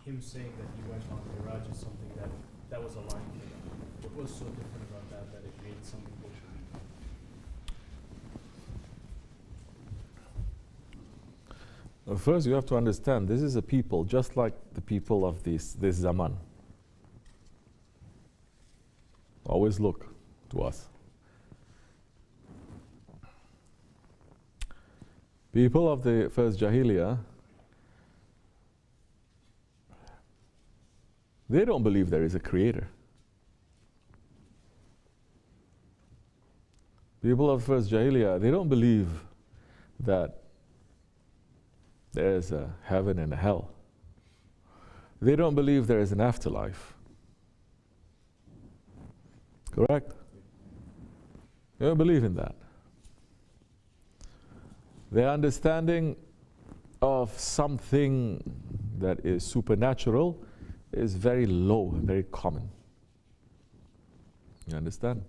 him saying that he went on Miraj is something that was aligned for them. What was so different about that it made something they should be? First, you have to understand this is a people just like the people of this Zaman. Always look to us. People of the first Jahiliyyah, they don't believe there is a creator. People of the first Jahiliyyah, they don't believe that there is a heaven and a hell. They don't believe there is an afterlife. Correct? They don't believe in that. Their understanding of something that is supernatural is very low, very common. You understand?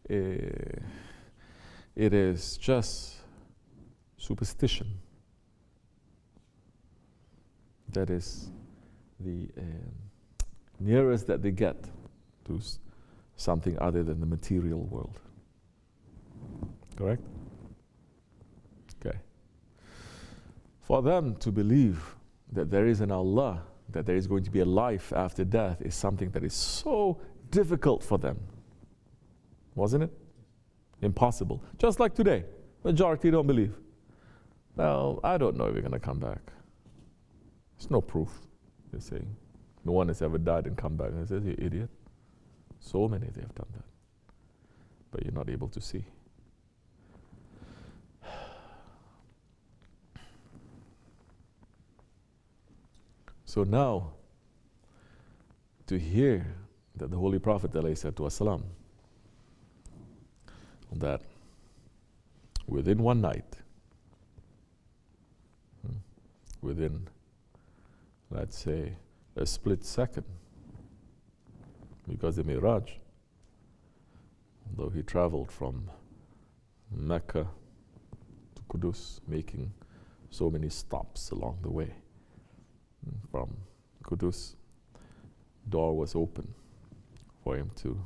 It is just superstition. That is the nearest that they get to something other than the material world. Correct? Okay. For them to believe that there is an Allah, that there is going to be a life after death, is something that is so difficult for them. Wasn't it? Impossible. Just like today. Majority don't believe. Well, I don't know if we're going to come back. There's no proof, they're saying. No one has ever died and come back. And I said, you idiot. So many they have done that. But you're not able to see. So now, to hear that the Holy Prophet ﷺ, that within one night, within, let's say, a split second, because the Miraj, although he traveled from Mecca to Qudus, making so many stops along the way. From Qudus, door was open for him to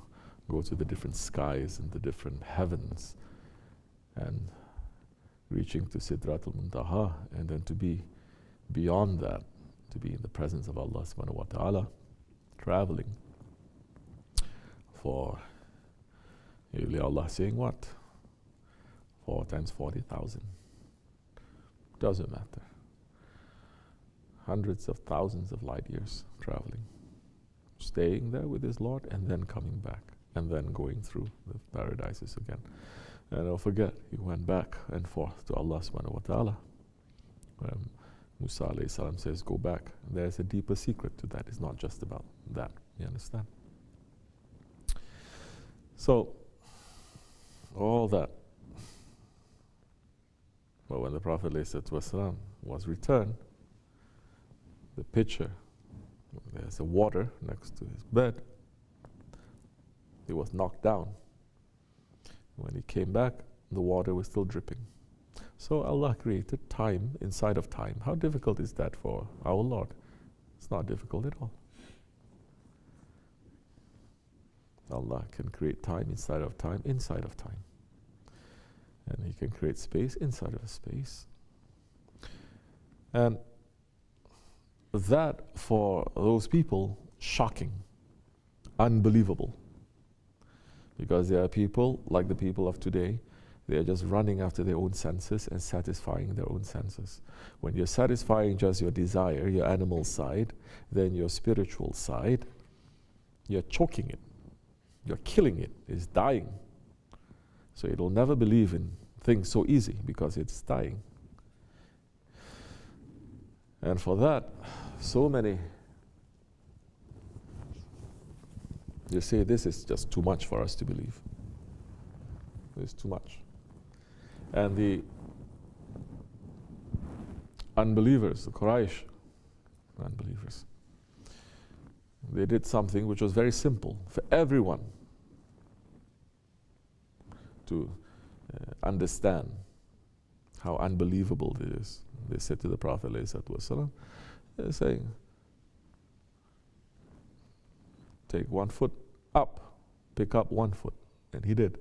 go to the different skies and the different heavens, and reaching to Sidratul Muntaha, and then to be beyond that, to be in the presence of Allah subhanahu wa ta'ala, traveling for Allah saying what? 4 times 40,000. Doesn't matter. Hundreds of thousands of light years traveling, staying there with his Lord, and then coming back, and then going through the paradises again. And don't forget, he went back and forth to Allah subhanahu wa ta'ala. Musa alayhi salam says, go back. There's a deeper secret to that. It's not just about that. You understand? So, all that. But when the Prophet ﷺ was returned, the pitcher, there's a water next to his bed. He was knocked down. When he came back, the water was still dripping. So Allah created time inside of time. How difficult is that for our Lord? It's not difficult at all. Allah can create time inside of time, inside of time. And He can create space inside of a space. And that, for those people, shocking, unbelievable. Because there are people, like the people of today, they are just running after their own senses and satisfying their own senses. When you're satisfying just your desire, your animal side, then your spiritual side, you're choking it. You're killing it. It's dying. So it'll never believe in things so easy because it's dying. And for that, so many, you say this is just too much for us to believe. It's too much. And the unbelievers, the Quraysh unbelievers, they did something which was very simple for everyone to understand how unbelievable it is. They said to the Prophet ﷺ, they're saying, take 1 foot up, pick up 1 foot. And he did.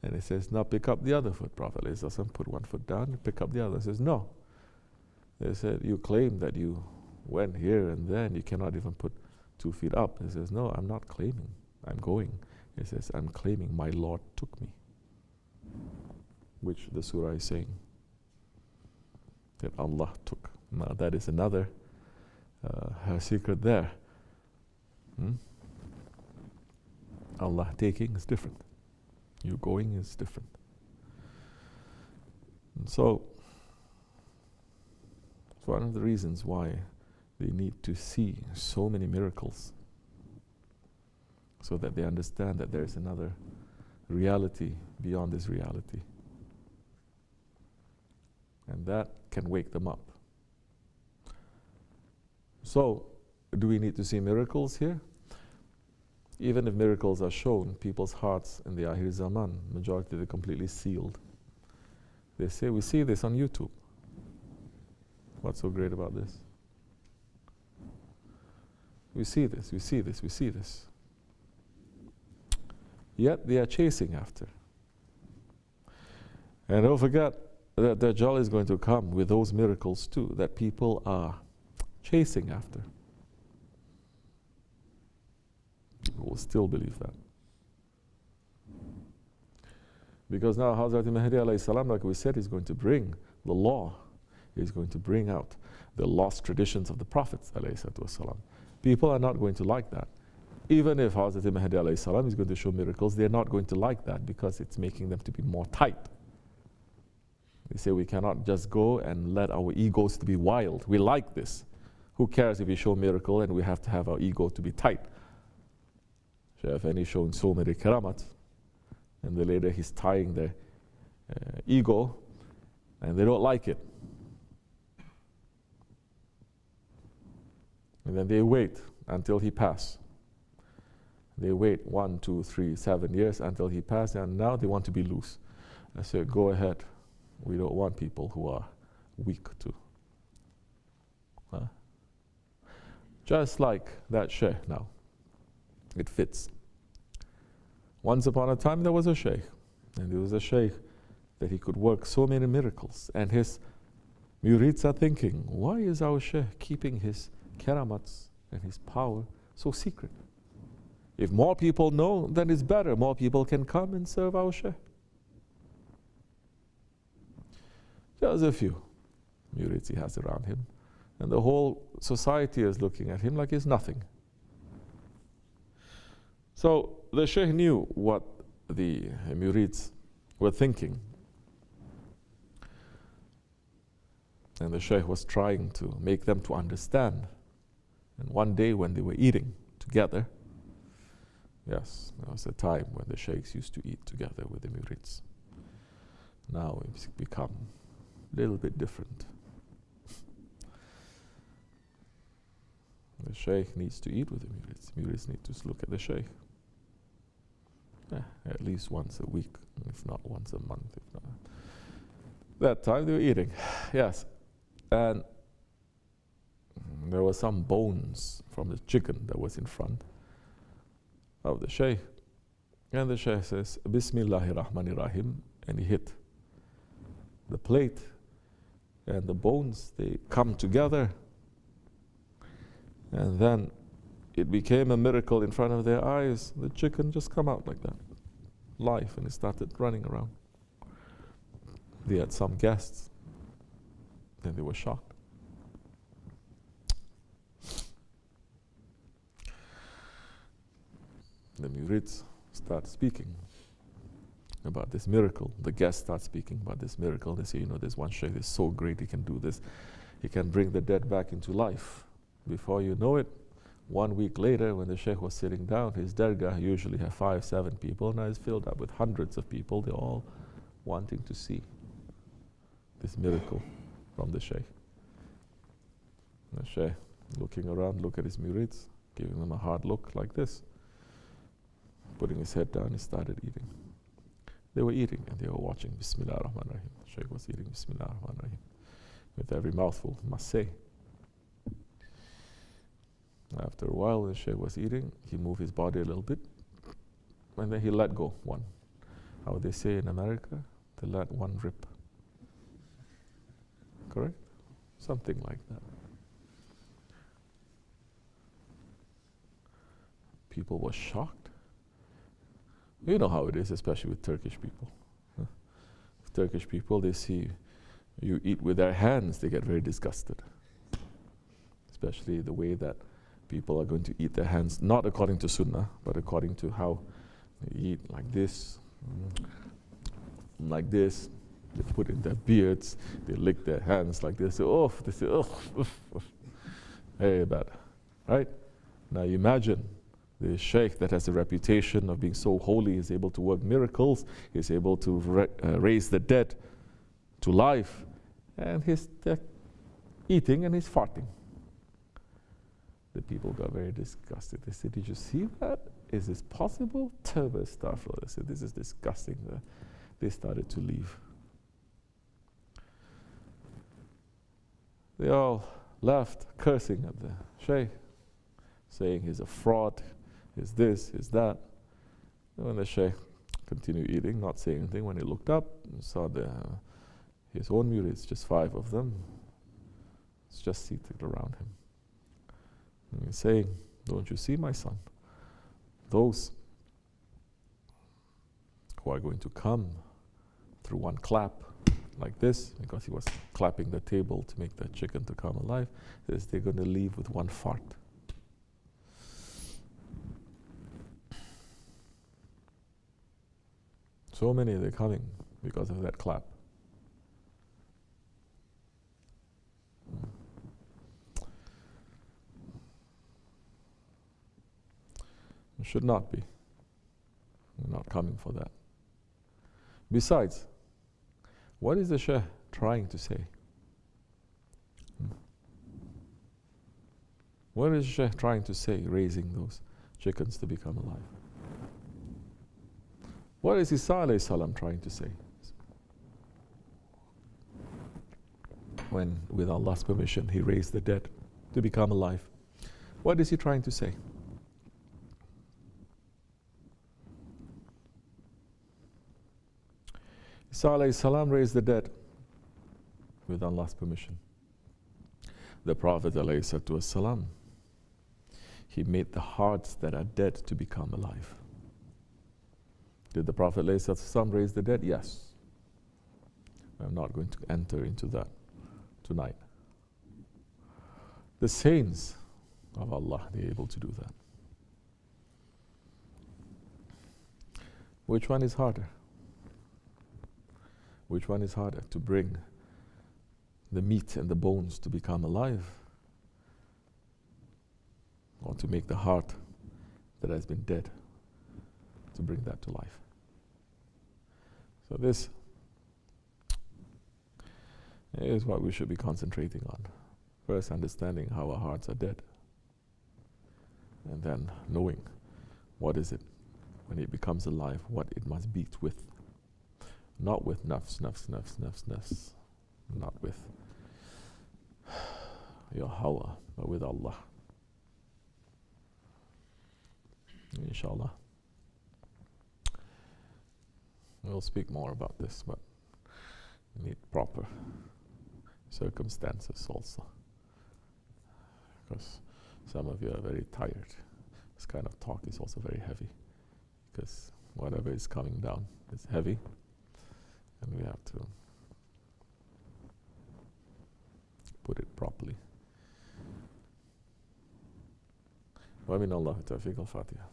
And he says, now pick up the other foot. Prophet ﷺ put 1 foot down and pick up the other. He says, no. They said, you claim that you went here and there and you cannot even put 2 feet up. He says, no, I'm not claiming. I'm going. He says, I'm claiming my Lord took me. Which the surah is saying that Allah took. Now that is another her secret there. Allah taking is different. You going is different. And so, it's one of the reasons why they need to see so many miracles, so that they understand that there is another reality beyond this reality. And that can wake them up. So, do we need to see miracles here? Even if miracles are shown, people's hearts in the Akhir Zaman, majority they're completely sealed. They say, we see this on YouTube. What's so great about this? We see this, we see this, we see this. Yet they are chasing after. And don't forget that Dajjal is going to come with those miracles too, that people are chasing after. People will still believe that. Because now Hazrat Mahdi alayhi salam, like we said, is going to bring the law. He's going to bring out the lost traditions of the Prophets alayhi salam. People are not going to like that. Even if Hazrat Mahdi alayhi salam is going to show miracles, they're not going to like that because it's making them to be more tight. They say we cannot just go and let our egos to be wild. We like this. Who cares if we show miracle and we have to have our ego to be tight? Shaykh Afeni showing so many karamat, and then later he's tying their ego, and they don't like it. And then they wait until he passes. They wait 1, 2, 3, 7 years until he passes, and now they want to be loose. I said, go ahead. We don't want people who are weak too. Huh? Just like that sheikh now. It fits. Once upon a time there was a sheikh, and there was a sheikh that he could work so many miracles, and his murids are thinking, why is our sheikh keeping his karamats and his power so secret? If more people know, then it's better. More people can come and serve our sheikh. Just a few murids he has around him, and the whole society is looking at him like he's nothing. So the sheikh knew what the murids were thinking, and the sheikh was trying to make them to understand. And one day when they were eating together, yes, there was a time when the sheikhs used to eat together with the murids. Now it's become a little bit different. The sheikh needs to eat with the murids. Murids need to look at the sheikh. At least once a week, if not once a month. If not. That time they were eating, yes. And there were some bones from the chicken that was in front of the sheikh. And the sheikh says, Bismillahir Rahmanir Rahim, and he hit the plate, and the bones, they come together. And then it became a miracle in front of their eyes. The chicken just come out like that, live, and it started running around. They had some guests. Then they were shocked. The murids start speaking about this miracle. The guests start speaking about this miracle. They say, you know, this one sheikh is so great, he can do this. He can bring the dead back into life. Before you know it, 1 week later, when the sheikh was sitting down, his dargah usually had 5, 7 people. Now it's filled up with hundreds of people. They're all wanting to see this miracle from the sheikh. The sheikh looking around, look at his murids, giving them a hard look like this. Putting his head down, he started eating. They were eating and they were watching. Bismillah ar-Rahman ar-Rahim. The sheikh was eating Bismillah ar-Rahman ar-Rahim. With every mouthful, must say. After a while, the Shaykh was eating, he moved his body a little bit, and then he let go one. How they say in America, to let one rip. Correct? Something like that. People were shocked. You know how it is, especially with Turkish people. With Turkish people, they see you eat with their hands, they get very disgusted. Especially the way that people are going to eat their hands, not according to Sunnah, but according to how they eat, like this, like this. They put in their beards, they lick their hands like this. They say, oh, very bad, right? Now you imagine the Shaykh that has a reputation of being so holy is able to work miracles, is able to raise the dead to life, and he's eating and he's farting. The people got very disgusted. They said, did you see that? Is this possible? Terrible stuff. They said, this is disgusting. They started to leave. They all left cursing at the Shaykh, saying he's a fraud, he's this, he's that. And when the Shaykh continued eating, not saying anything, when he looked up and saw his own murids, just 5 of them, it's just seated around him. And he's saying, don't you see, my son? Those who are going to come through one clap, like this, because he was clapping the table to make the chicken to come alive, says they're going to leave with one fart. So many they're coming because of that clap. It should not be. We're not coming for that. Besides, what is the Shaykh trying to say? What is the Shaykh trying to say, raising those chickens to become alive? What is Isa alayhi salam trying to say? When, with Allah's permission, he raised the dead to become alive. What is he trying to say? Isa alayhi salam raised the dead with Allah's permission. The Prophet alayhi salam, he made the hearts that are dead to become alive. Did the Prophet alayhi salam raise the dead? Yes. I'm not going to enter into that tonight. The saints of Allah, they're able to do that. Which one is harder? Which one is harder, to bring the meat and the bones to become alive, or to make the heart that has been dead, to bring that to life? So this is what we should be concentrating on. First, understanding how our hearts are dead, and then knowing what is it when it becomes alive, what it must beat with. Not with nafs, not with your hawa, but with Allah. Inshallah. We'll speak more about this, but we need proper circumstances also. Because some of you are very tired. This kind of talk is also very heavy, because whatever is coming down is heavy. And we have to put it properly. Wa min Allah tawfiq al-Fatiha.